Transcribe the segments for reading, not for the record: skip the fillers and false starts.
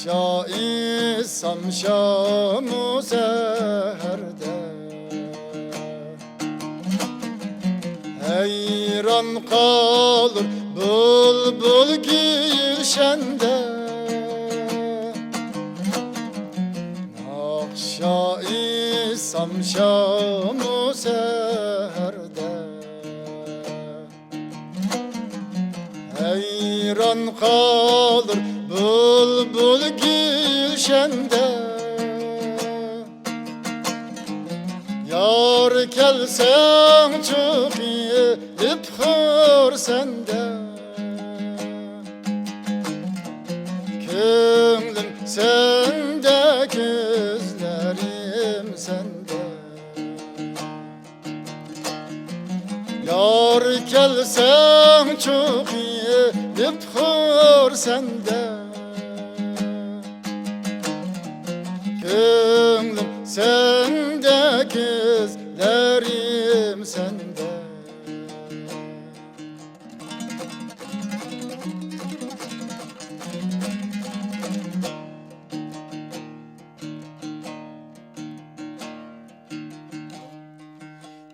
Şaisam şam-ı seherde, heyran kalır bülbül gülşende. Şaisam şam-ı seherde, heyran kalır bülbül gülşende. Yar kelsen çok iyi ipkhur sende, könlüm sende, gözlerim sende. Yar kelsen çok iyi ipkhur sende, könlüm sende, gözlerim sende.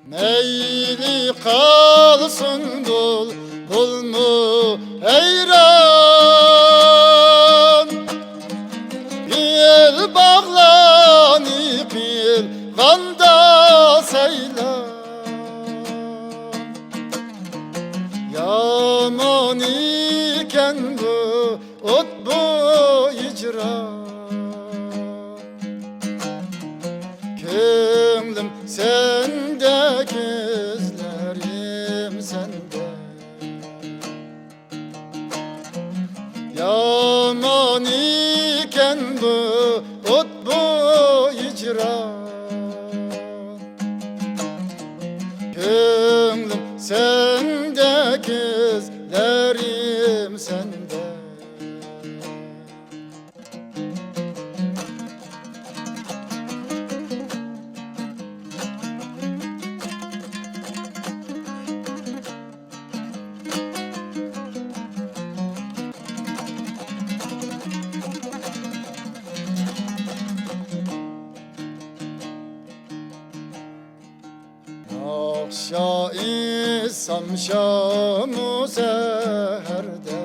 Meyli kalsın bul mu heyran, el bağlanıp el kanda seylan. Yaman iken bu ot bu icra, könlüm sende, gözlerim sende. Yaman iken bu ot bu icra, könlüm sende, gözlerim sende. Şaisam şam-ı seherde,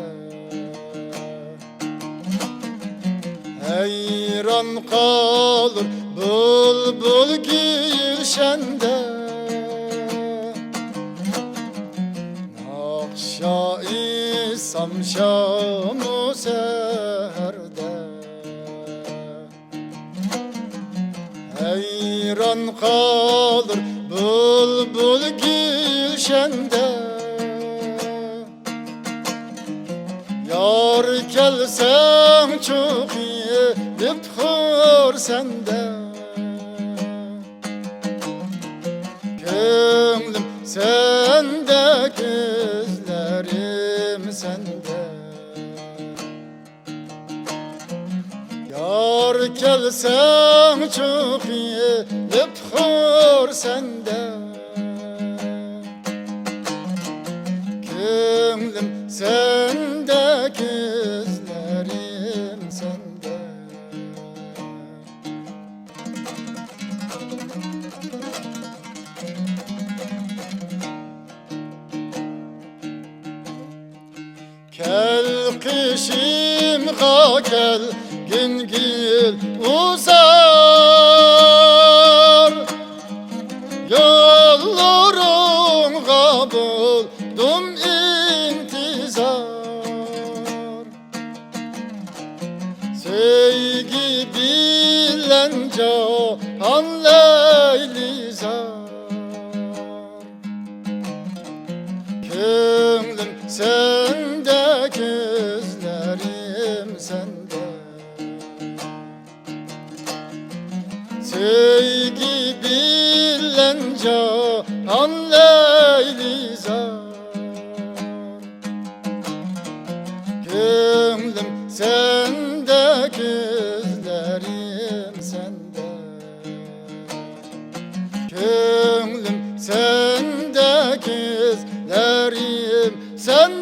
heyran kalır bülbül gülşende. Şaisam şam-ı seherde, heyran kalır bülbül gülşende. Yar kelsen çok iyi ipkhur sende, könlüm sende, gözlerim sende. Yar kelsen çok iyi ipkhur sende, könlüm sende, gözlerim sende. Kel kışım ha kel güngil uzar, yollarına buldum intizar. Sevgi bilen cahan leylizar, könlüm sende, gözlerim sende. Sevgi bilen cahan leylizar, könlüm sende, gözlerim sende. Könlüm sende, gözlerim sende.